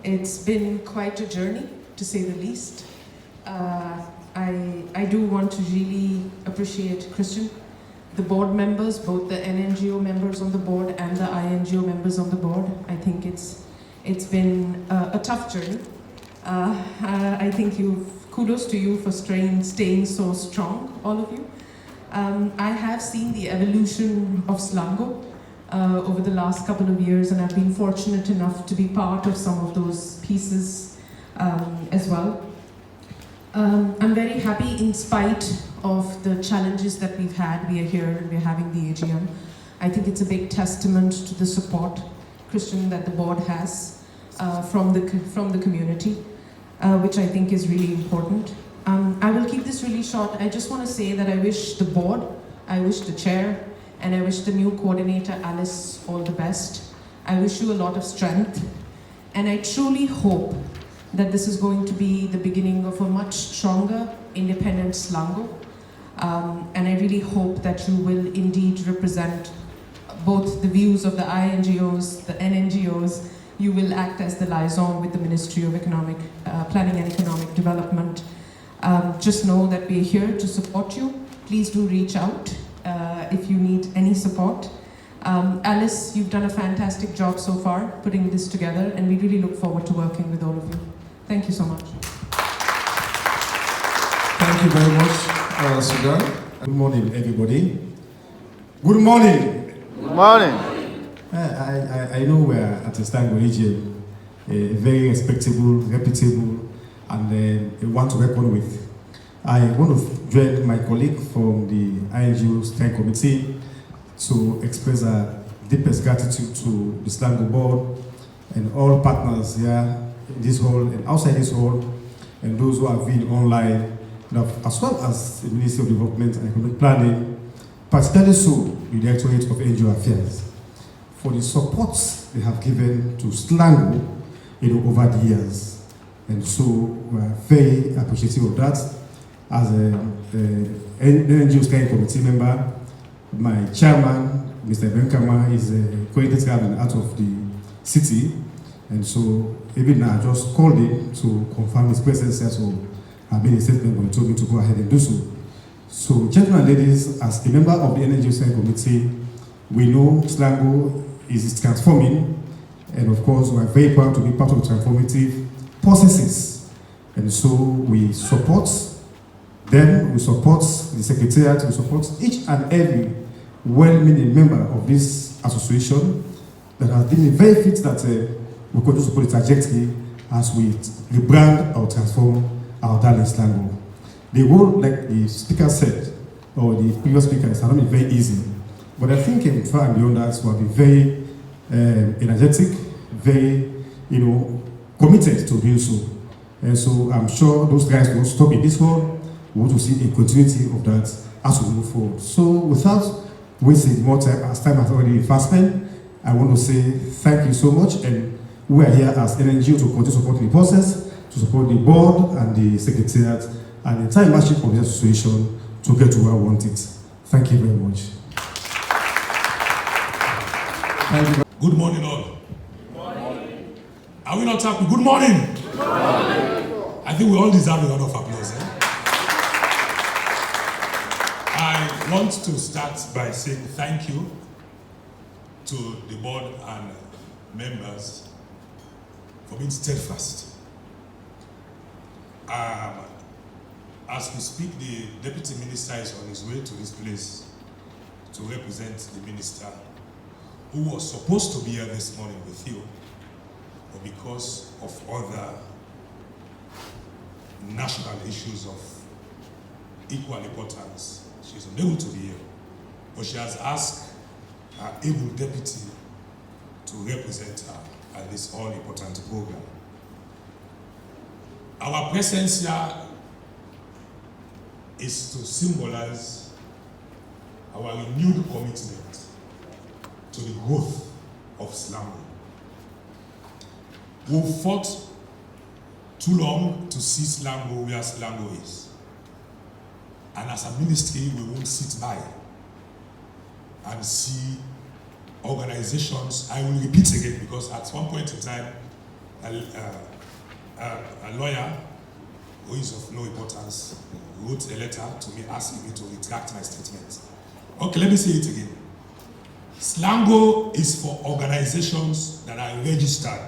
It's been quite a journey, to say the least. I do want to really appreciate Christian, the board members, both the NNGO members on the board and the INGO members on the board. I think it's been a tough journey. I think kudos to you for staying so strong, all of you. I have seen the evolution of SLANGO over the last couple of years, and I've been fortunate enough to be part of some of those pieces as well. I'm very happy in spite of the challenges that we've had. We are here and we're having the AGM. I think it's a big testament to the support, Christian, that the board has from the community, which I think is really important. I will keep this really short. I just want to say that I wish the board, I wish the chair, and I wish the new coordinator, Alice, all the best. I wish you a lot of strength, and I truly hope that this is going to be the beginning of a much stronger, independent SLANGO. And I really hope that you will indeed represent both the views of the INGOs, the NNGOs. You will act as the liaison with the Ministry of Economic Planning and Economic Development. Just know that we're here to support you. Please do reach out if you need any support. Alice, you've done a fantastic job so far putting this together, and we really look forward to working with all of you. Thank you so much. Thank you very much, Sudan. Good morning, everybody. Good morning. Good morning. I know we're at a SLANGO AGM, a very respectable, reputable, and one to reckon with. I want to join my colleague from the INGO Steering Committee to express our deepest gratitude to the SLANGO board and all partners here in this hall and outside this hall, and those who have been online, as well as the Ministry of Development and Economic Planning, particularly so the Directorate of NGO Affairs, for the support they have given to SLANGO over the years. And so we're very appreciative of that. As an NGO Steering Committee member, my chairman, Mr. Benkama, is currently traveling out of the city. And so even now, I just called him to confirm his presence here, so I made a statement when he told me to go ahead and do so. So, gentlemen and ladies, as a member of the NGO Steering Committee, we know SLANGO is transforming, and of course, we are very proud to be part of the transformative processes. And so we support them, we support the Secretariat, we support each and every well-meaning member of this association that has been a very fit that we continue to support the trajectory as we rebrand or transform our darling SLANGO. The role, like the speaker said, or the previous speaker, has not been very easy. But I think in far and beyond that, we have been very energetic, very, committed to doing so. And so I'm sure those guys will stop in this hall. We want to see a continuity of that as we move forward. So without wasting more time, as time has already been fast spent, I want to say thank you so much. And we are here as NNGO to continue supporting the process, to support the board and the Secretariat and the entire membership of the association to get to where we want it. Thank you very much. Thank you. Good morning, all. Good morning. Are we not happy? Good morning. Good morning. I think we all deserve a lot of applause. I want to start by saying thank you to the board and members for being steadfast. As we speak, the Deputy Minister is on his way to this place to represent the Minister who was supposed to be here this morning with you, but because of other national issues of equal importance, she's unable to be here. But she has asked her able deputy to represent her at this all-important program. Our presence here is to symbolize our renewed commitment to the growth of SLANGO. We fought too long to see SLANGO where SLANGO is. And as a ministry, we won't sit by and see organizations, I will repeat again, because at one point in time, a lawyer who is of no importance wrote a letter to me asking me to retract my statement. Okay, let me say it again. SLANGO is for organizations that are registered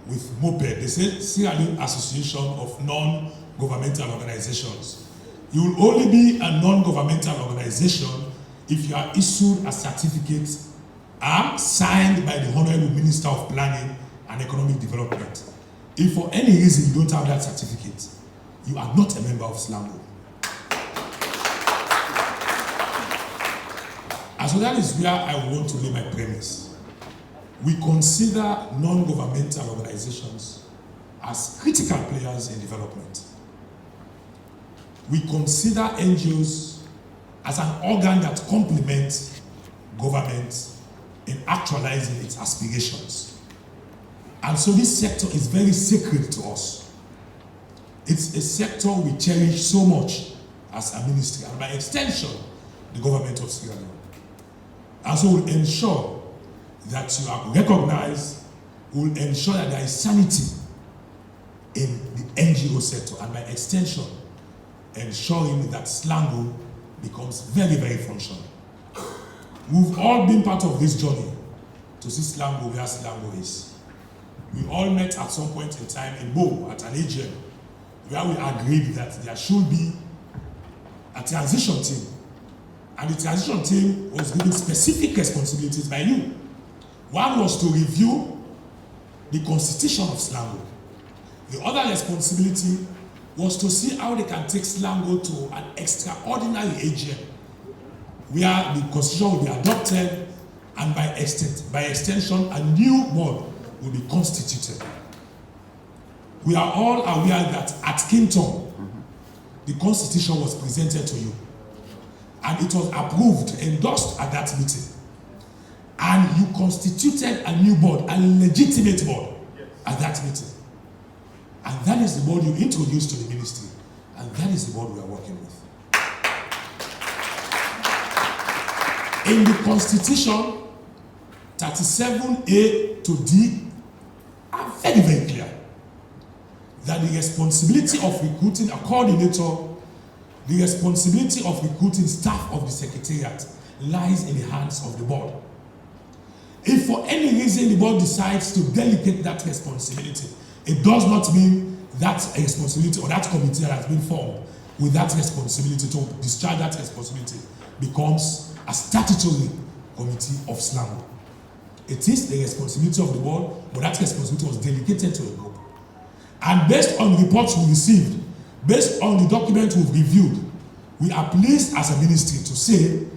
with MOPED, the Sierra Leone Association of Non-Governmental Organizations. You will only be a non-governmental organization if you are issued a certificate signed by the Honorable Minister of Planning and Economic Development. If for any reason you don't have that certificate, you are not a member of SLANGO. And so that is where I want to lay my premise. We consider non-governmental organizations as critical players in development. We consider NGOs as an organ that complements government in actualizing its aspirations. And so this sector is very sacred to us. It's a sector we cherish so much as a ministry, and by extension, the government of Sierra Leone. And so we'll ensure that you are recognized, we'll ensure that there is sanity in the NGO sector, and by extension, ensuring that SLANGO becomes very, very functional. We've all been part of this journey to see SLANGO where SLANGO is. We all met at some point in time in Bo at an AGM where we agreed that there should be a transition team. And the transition team was given specific responsibilities by you. One was to review the constitution of SLANGO. The other responsibility was to see how they can take SLANGO to an extraordinary AGM where the constitution will be adopted, and by extension, a new board will be constituted. We are all aware that at Kington, the constitution was presented to you, and it was approved, endorsed at that meeting. And you constituted a new board, a legitimate board, at that meeting. And that is the board you introduced to the ministry, and that is the board we are working with. In the constitution, 37A to D are very, very clear that the responsibility of recruiting a coordinator, the responsibility of recruiting staff of the secretariat lies in the hands of the board. If for any reason the board decides to delegate that responsibility, it does not mean that responsibility or that committee that has been formed with that responsibility to discharge that responsibility becomes a statutory committee of SLANGO. It is the responsibility of the board, but that responsibility was delegated to a group. And based on reports we received, based on the document we've reviewed, we are pleased as a ministry to say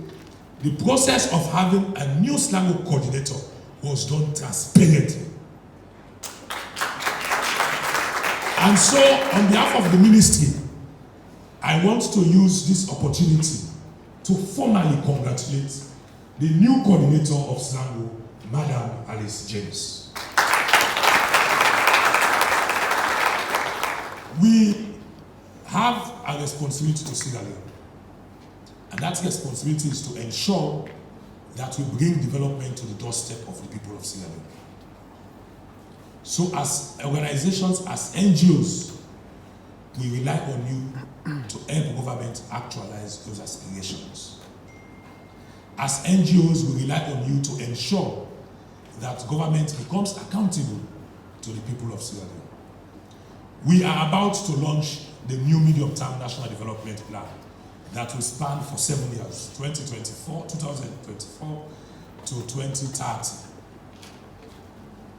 the process of having a new SLANGO coordinator was done transparently. And so, on behalf of the ministry, I want to use this opportunity to formally congratulate the new coordinator of SLANGO, Madam Alice James. We have a responsibility to Sierra Leone, and that responsibility is to ensure that we bring development to the doorstep of the people of Sierra Leone. So as organizations, as NGOs, we rely on you to help government actualize those aspirations. As NGOs, we rely on you to ensure that government becomes accountable to the people of Sierra Leone. We are about to launch the new medium-term national development plan that will span for 7 years, 2024 to 2030.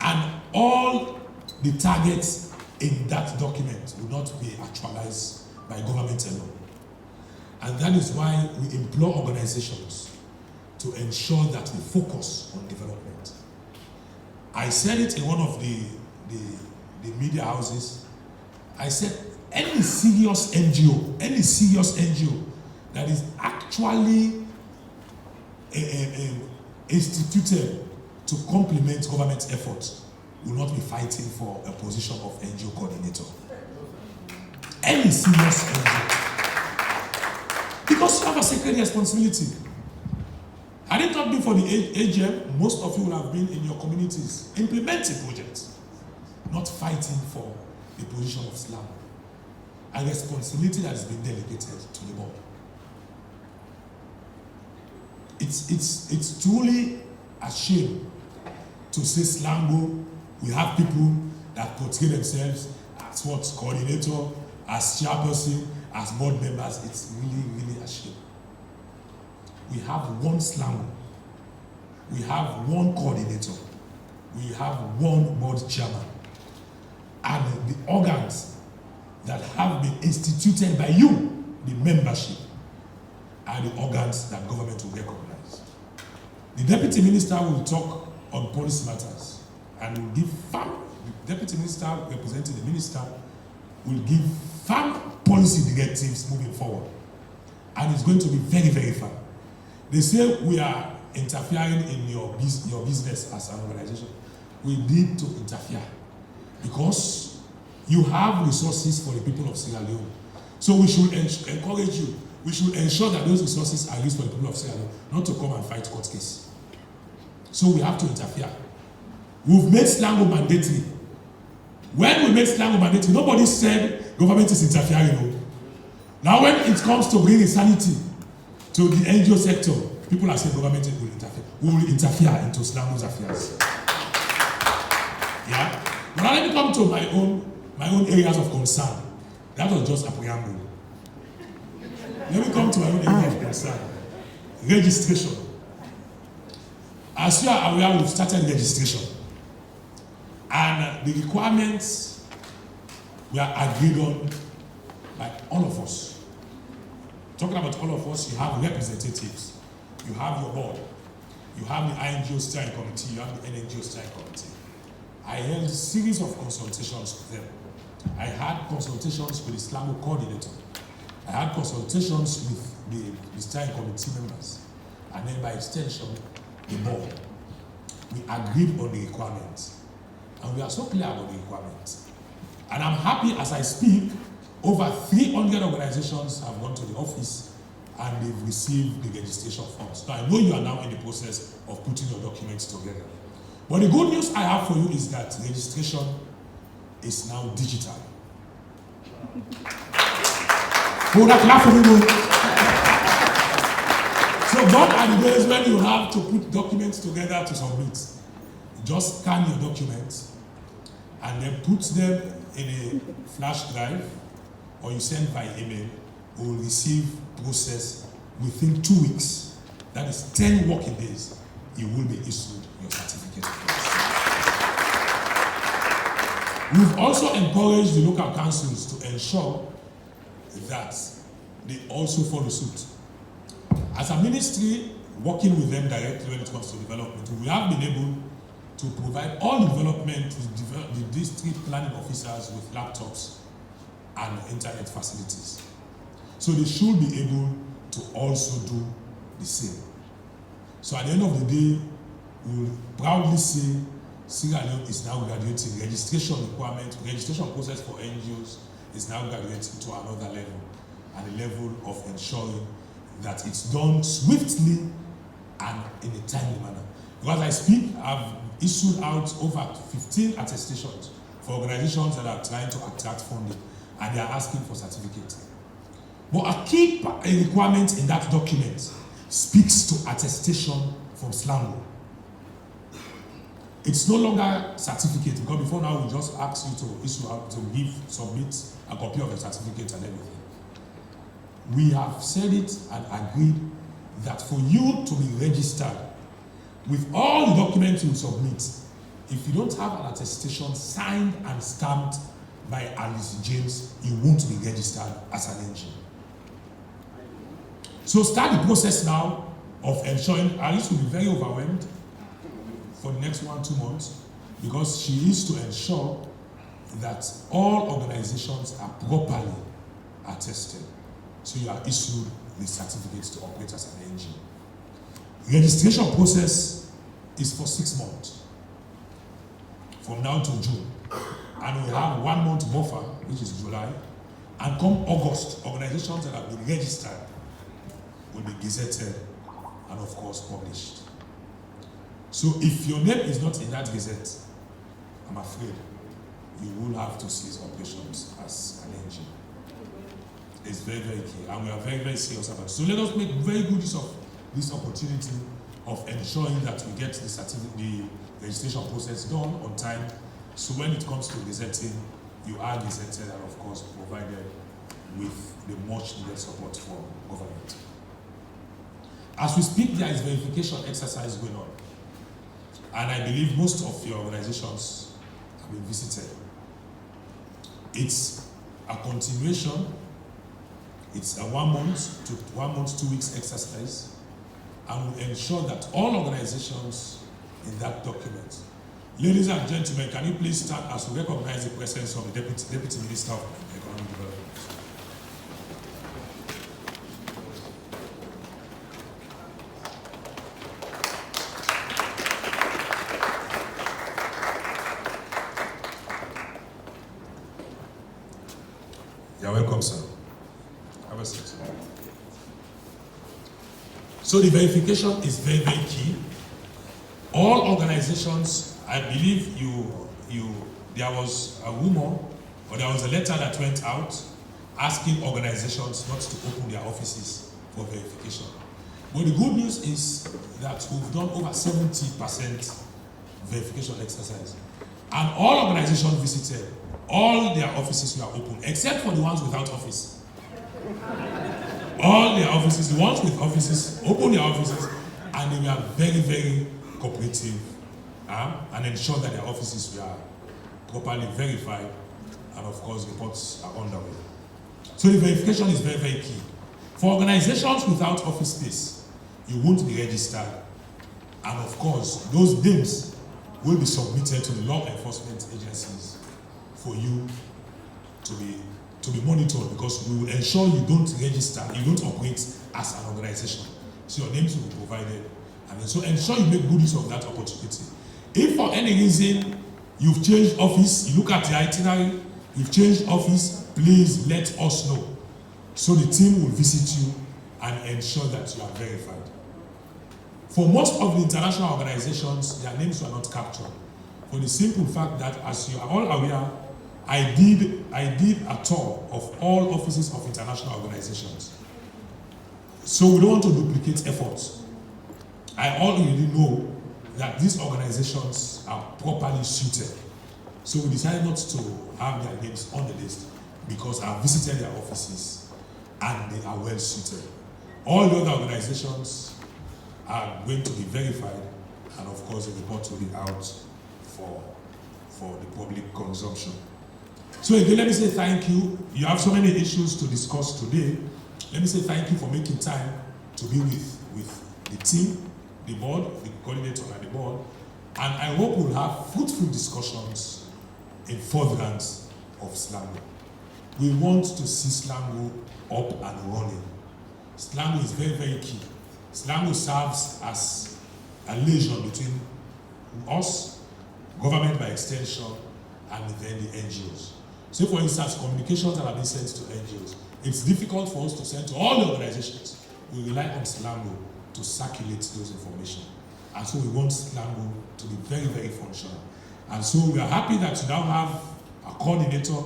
And all the targets in that document will not be actualized by government alone. And that is why we implore organizations to ensure that we focus on development. I said it in one of the media houses. I said any serious NGO that is actually instituted to complement government efforts will not be fighting for a position of NGO coordinator. Any serious NGO. Because you have a sacred responsibility. Had it not been for the AGM, most of you would have been in your communities implementing projects. not fighting for the position of SLANGO. A responsibility that has been delegated to the board. It's truly a shame to say SLANGO, we have people that portray themselves as what, coordinator, as chairperson, as board members. It's really, really a shame. We have one SLANGO, we have one coordinator, we have one board chairman, and the organs that have been instituted by you, the membership, are the organs that government will recognize. The deputy minister will talk on policy matters and will give firm, the deputy minister representing the minister will give firm policy directives moving forward. And it's going to be very, very firm. They say we are interfering in your business as an organization. We need to interfere because you have resources for the people of Sierra Leone. So we should encourage you. We should ensure that those resources are used for the people of Sierra Leone, not to come and fight court case. So we have to interfere. We've made SLANGO mandatory. When we made SLANGO mandatory, nobody said government is interfering. Now when it comes to bringing sanity to the NGO sector, people are saying government will interfere. We will interfere into SLANGO's affairs. Yeah? But now let me come to my own areas of concern. That was just a preamble. Let me come to my own area of concern. Registration. As you are aware, we've started registration. And the requirements were agreed on by all of us. Talking about all of us, you have representatives, you have your board, you have the INGO steering committee, you have the NNGO steering committee. I held a series of consultations with them. I had consultations with the SLANGO coordinator. I had consultations with the steering committee members. And then by extension, the board. We agreed on the requirements. And we are so clear about the requirements. And I'm happy as I speak, over 300 organizations have gone to the office and they've received the registration forms. Now I know you are now in the process of putting your documents together. But the good news I have for you is that registration is now digital. Hold that clap for me. So gone are the days when you have to put documents together to submit. Just scan your documents and then put them in a flash drive or you send by email or will receive process within 2 weeks. That is 10 working days. You will be issued your certificate. We've also encouraged the local councils to ensure that they also follow suit. As a ministry, working with them directly when it comes to development, we have been able to provide all development to the district planning officers with laptops and internet facilities. So they should be able to also do the same. So at the end of the day, we will proudly say Sierra Leone is now graduating. Registration requirement, registration process for NGOs is now graduating to another level, and the level of ensuring that it's done swiftly and in a timely manner. Because I speak, I've issued out over 15 attestations for organizations that are trying to attract funding and they are asking for certificates. But a key requirement in that document speaks to attestation from SLANGO. It's no longer certificate, because before now we just ask you to issue out, to submit a copy of the certificate and everything. We have said it and agreed that for you to be registered with all the documents you submit, if you don't have an attestation signed and stamped by Alice James, you won't be registered as an NGO. So start the process now of ensuring. Alice will be very overwhelmed for the next 1-2 months because she is to ensure that all organizations are properly attested. So you are issued the certificates to operate as an NGO. Registration process is for 6 months, from now to June. And we have 1 month buffer, which is July. And come August, organizations that have been registered will be gazetted and of course published. So if your name is not in that gazette, I'm afraid you will have to cease operations as an NGO. It's very, very key, and we are very, very serious about it. So let us make very good use of this opportunity of ensuring that we get the registration process done on time, so when it comes to gazetting, you are gazetted and of course provided with the much needed support for government. As we speak, there is verification exercise going on, and I believe most of your organizations have been visited. It's a continuation. It's a 1 month to 1 month, 2 weeks exercise, and will ensure that all organizations in that document. Ladies and gentlemen, can you please stand as we recognize the presence of the Deputy Minister of Economic Development. You're welcome, sir. Have a seat. So the verification is very, very key. All organizations, I believe there was a rumor or there was a letter that went out asking organizations not to open their offices for verification. But the good news is that we've done over 70% verification exercise. And all organizations visited, all their offices were open, except for the ones without office. All their offices, the ones with offices, opened their offices, and they were very, very cooperative and ensured that their offices were properly verified, and of course reports are underway. So the verification is very, very key. For organizations without office space, you won't be registered, and of course those names will be submitted to the law enforcement agencies for you to be monitored, because we will ensure you don't register, you don't operate as an organization. So your names will be provided, and so ensure you make good use of that opportunity. If for any reason you've changed office, you look at the itinerary, you've changed office, please let us know, so the team will visit you and ensure that you are verified. For most of the international organizations, their names were not captured, for the simple fact that, as you are all aware, I did a tour of all offices of international organizations. So we don't want to duplicate efforts. I already know that these organizations are properly suited. So we decided not to have their names on the list, because I've visited their offices and they are well suited. All the other organizations are going to be verified, and of course the report will be out for the public consumption. So again, let me say thank you. You have so many issues to discuss today. Let me say thank you for making time to be with the team, the board, the coordinator and the board. And I hope we'll have fruitful discussions in furtherance of SLANGO. We want to see SLANGO up and running. SLANGO is very, very key. SLANGO serves as a liaison between us, government by extension, and then the NGOs. So for instance, communications that have been sent to NGOs, it's difficult for us to send to all the organizations. We rely on SLANGO to circulate those information. And so we want SLANGO to be very, very functional. And so we are happy that we now have a coordinator.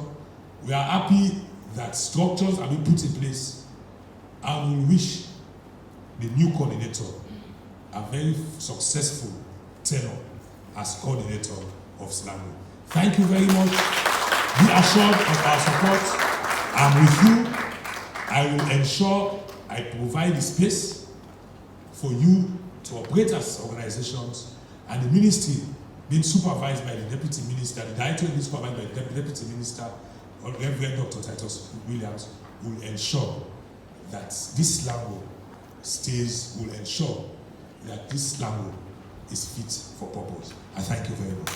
We are happy that structures are being put in place, and we wish the new coordinator a very successful tenure as coordinator of SLANGO. Thank you very much. Be assured of our support. I'm with you. I will ensure I provide the space for you to operate as organizations, and the ministry being supervised by the Deputy Minister, the director being supervised by the Deputy Minister, or Reverend Dr. Titus Williams, will ensure that this SLANGO will ensure that this SLANGO is fit for purpose. I thank you very much.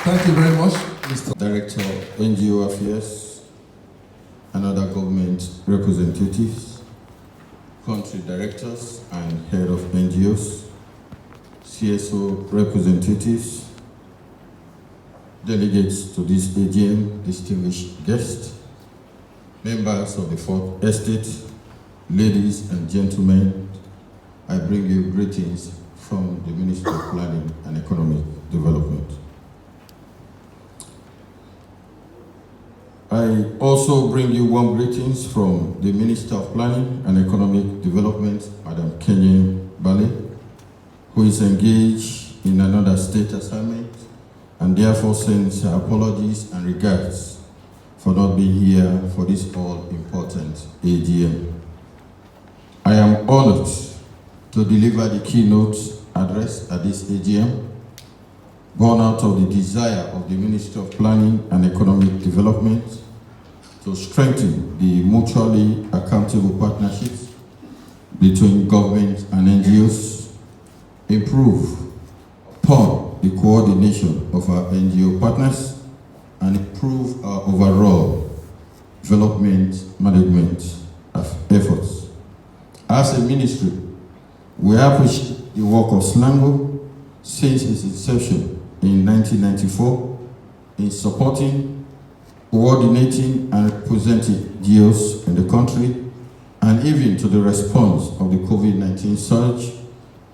Thank you very much, Mr. Director, NGO Affairs, and other government representatives, country directors and head of NGOs, CSO representatives, delegates to this AGM, distinguished guests, members of the Fourth Estate, ladies and gentlemen, I bring you greetings from the Ministry of Planning and Economy. development. I also bring you warm greetings from the Minister of Planning and Economic Development, Madam Kenyan Bale, who is engaged in another state assignment and therefore sends her apologies and regards for not being here for this all-important AGM. I am honored to deliver the keynote address at this AGM, born out of the desire of the Ministry of Planning and Economic Development to strengthen the mutually accountable partnerships between government and NGOs, improve upon the coordination of our NGO partners, and improve our overall development management efforts. As a ministry, we appreciate the work of SLANGO since its inception in 1994 in supporting, coordinating, and representing NGOs in the country, and even to the response of the COVID-19 surge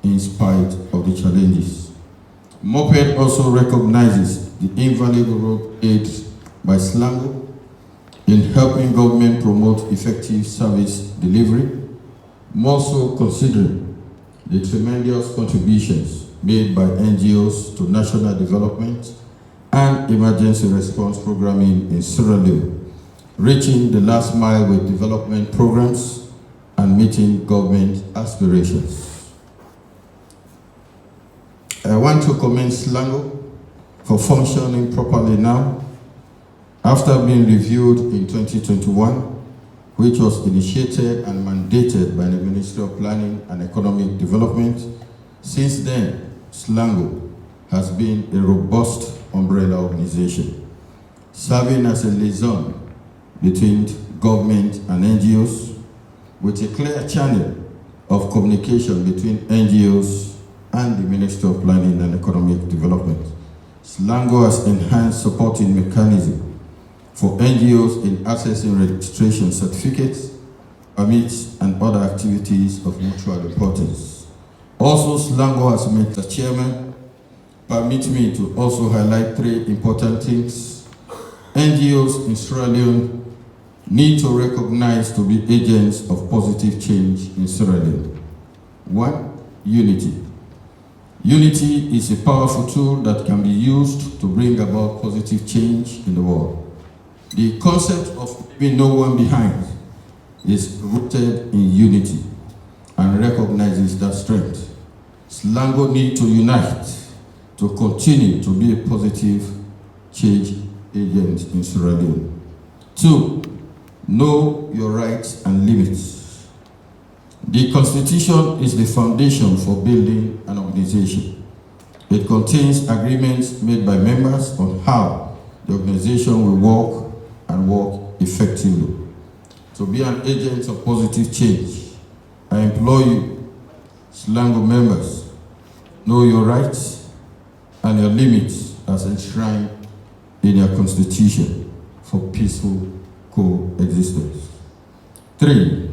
in spite of the challenges. MOPED also recognizes the invaluable role played by SLANGO in helping government promote effective service delivery, more so considering the tremendous contributions made by NGOs to national development and emergency response programming in Sierra Leone, reaching the last mile with development programs and meeting government aspirations. I want to commend SLANGO for functioning properly now after being reviewed in 2021, which was initiated and mandated by the Ministry of Planning and Economic Development. Since then, SLANGO has been a robust umbrella organization, serving as a liaison between government and NGOs with a clear channel of communication between NGOs and the Ministry of Planning and Economic Development. SLANGO has enhanced supporting mechanisms for NGOs in accessing registration certificates, permits, and other activities of mutual importance. Also, SLANGO has made the chairman permit me to also highlight 3 important things. NGOs in Sierra Leone need to recognize to be agents of positive change in Sierra Leone. 1, unity. Unity is a powerful tool that can be used to bring about positive change in the world. The concept of leaving no one behind is rooted in unity and recognizes that strength. SLANGO need to unite to continue to be a positive change agent in Sierra Leone. 2, know your rights and limits. The Constitution is the foundation for building an organization. It contains agreements made by members on how the organization will work and work effectively. To be an agent of positive change, I implore you, SLANGO members, know your rights and your limits as enshrined in your Constitution for peaceful coexistence. 3,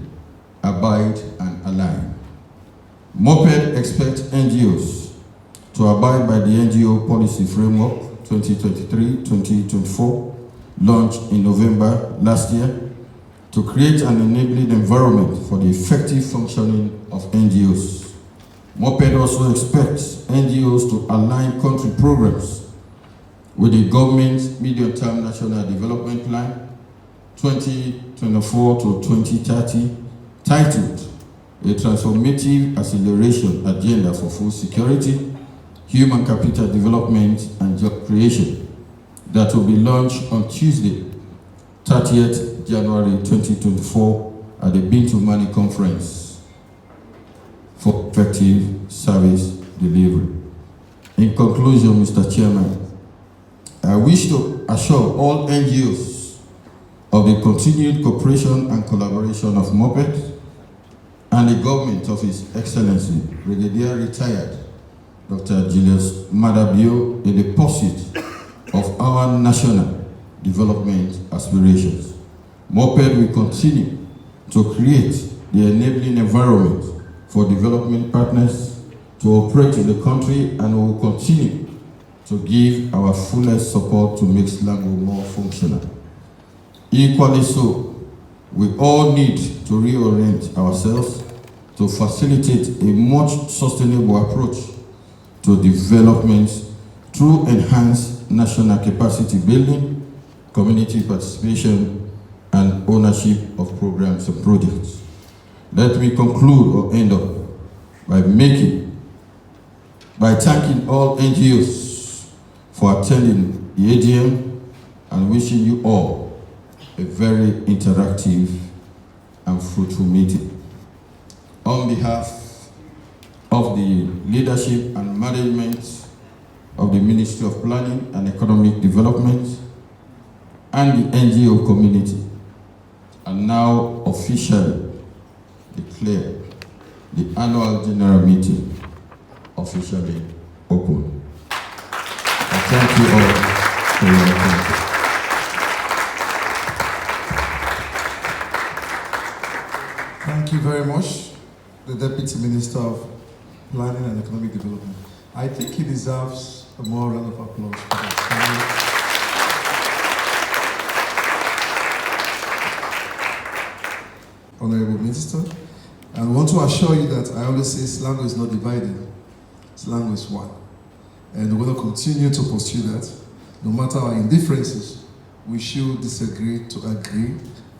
abide and align. MOPED expects NGOs to abide by the NGO Policy Framework 2023-2024, launched in November last year, to create an enabling environment for the effective functioning of NGOs. MOPED also expects NGOs to align country programs with the government's medium-term National Development Plan 2024 to 2030, titled A Transformative Acceleration Agenda for Food Security, Human Capital Development and Job Creation, that will be launched on Tuesday, 30th January 2024 at the Bintu Conference for effective service delivery. In conclusion, Mr. Chairman, I wish to assure all NGOs of the continued cooperation and collaboration of MOPED and the government of His Excellency, Brigadier Retired Dr. Julius Madabio, in the pursuit of our national development aspirations. MOPED will continue to create the enabling environment for development partners to operate in the country, and will continue to give our fullest support to make SLANGO more functional. Equally so, we all need to reorient ourselves to facilitate a much sustainable approach to development through enhanced national capacity building, community participation, and ownership of programs and projects. Let me conclude or end up by thanking all NGOs for attending the AGM and wishing you all a very interactive and fruitful meeting. On behalf of the leadership and management of the Ministry of Planning and Economic Development and the NGO community, I now officially declare the annual general meeting officially open. I thank you all for your attention. Thank you very much, the Deputy Minister of Planning and Economic Development. I think he deserves a more round of applause for that. Honorable Minister, and I want to assure you that I always say SLANGO is not divided, SLANGO is one. And we're going to continue to pursue that. No matter our indifferences, we should disagree to agree,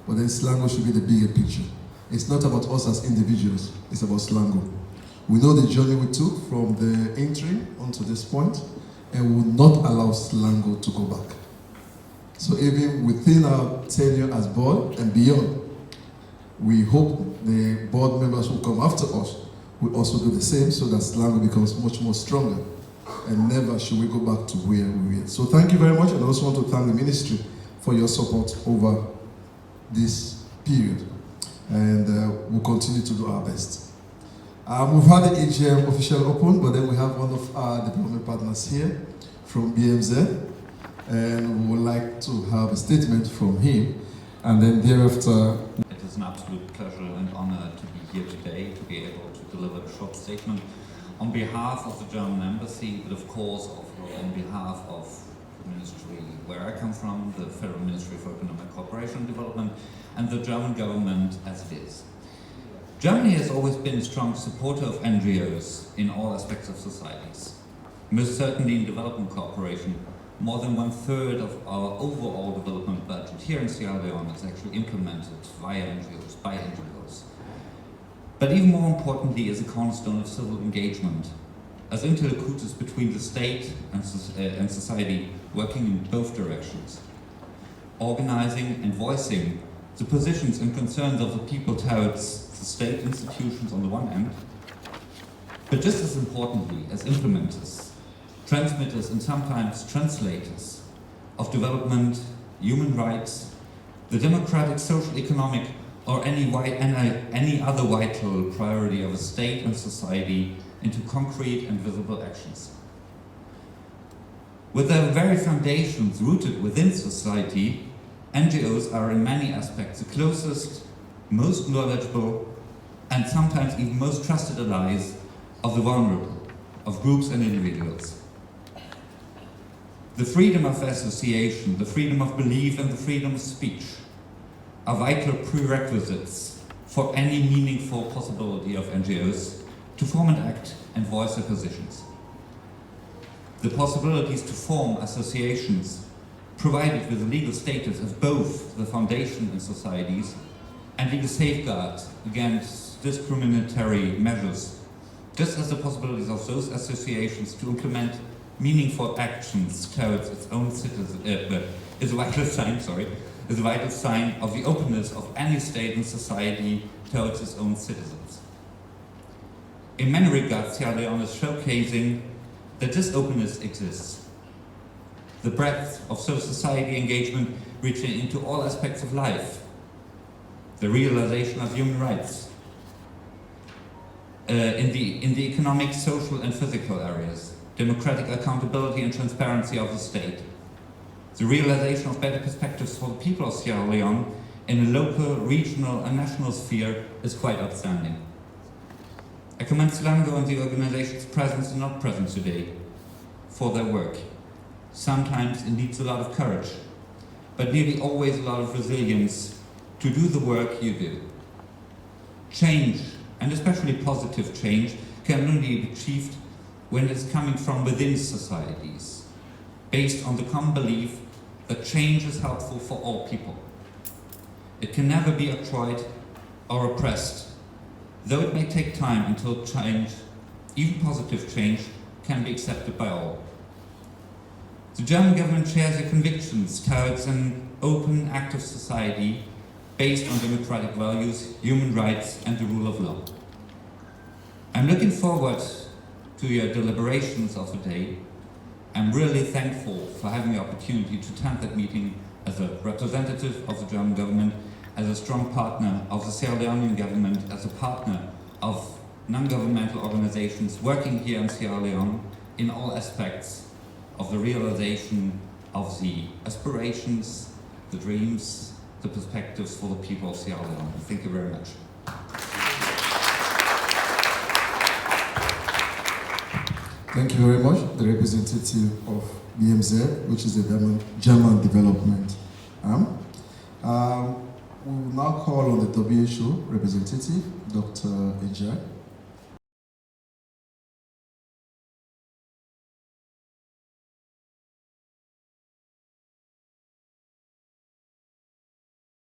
but then SLANGO should be the bigger picture. It's not about us as individuals, it's about SLANGO. We know the journey we took from the entry onto this point, and we will not allow SLANGO to go back. So even within our tenure as board and beyond, we hope the board members who come after us will also do the same so that SLANGO becomes much more stronger, and never should we go back to where we were. So thank you very much, and I also want to thank the ministry for your support over this period, and we'll continue to do our best. We've had the AGM official open, but then we have one of our development partners here from BMZ, and we would like to have a statement from him, and then thereafter. It is an absolute pleasure and honor to be here today, to be able to deliver a short statement on behalf of the German Embassy, but of course on behalf of the ministry where I come from, the Federal Ministry for Economic Cooperation and Development, and the German government as it is. Germany has always been a strong supporter of NGOs in all aspects of societies. Most certainly in development cooperation, more than 1/3 of our overall development budget here in Sierra Leone is actually implemented via NGOs, by NGOs. But even more importantly is a cornerstone of civil engagement, as interlocutors between the state and society working in both directions, organizing and voicing the positions and concerns of the people towards the state institutions on the one hand, but just as importantly as implementers, transmitters and sometimes translators of development, human rights, the democratic, social, economic, or any other vital priority of a state and society into concrete and visible actions. With their very foundations rooted within society, NGOs are in many aspects the closest, most knowledgeable, and sometimes even most trusted allies of the vulnerable, of groups and individuals. The freedom of association, the freedom of belief, and the freedom of speech are vital prerequisites for any meaningful possibility of NGOs to form and act and voice their positions. The possibilities to form associations provided with a legal status as both the foundation in societies and legal safeguards against discriminatory measures, just as the possibilities of those associations to implement meaningful actions towards its own citizens is a vital sign of the openness of any state and society towards its own citizens. In many regards, Sierra Leone is showcasing that this openness exists. The breadth of civil society engagement reaching into all aspects of life, the realization of human rights, in the economic, social and physical areas, democratic accountability and transparency of the state, the realization of better perspectives for the people of Sierra Leone in a local, regional and national sphere is quite outstanding. I commend SLANGO and the organizations present and not present today for their work. Sometimes it needs a lot of courage, but nearly always a lot of resilience to do the work you do. Change, and especially positive change, can only be achieved when it's coming from within societies, based on the common belief that change is helpful for all people. It can never be octroyed or oppressed, though it may take time until change, even positive change, can be accepted by all. The German government shares your convictions towards an open, active society based on democratic values, human rights, and the rule of law. I'm looking forward to your deliberations of the day. I'm really thankful for having the opportunity to attend that meeting as a representative of the German government, as a strong partner of the Sierra Leonean government, as a partner of non-governmental organizations working here in Sierra Leone in all aspects of the realization of the aspirations, the dreams, the perspectives for the people of Sierra Leone. Thank you very much. Thank you very much, the representative of BMZ, which is the German Development Arm. We will now call on the WHO representative, Dr. Ejai.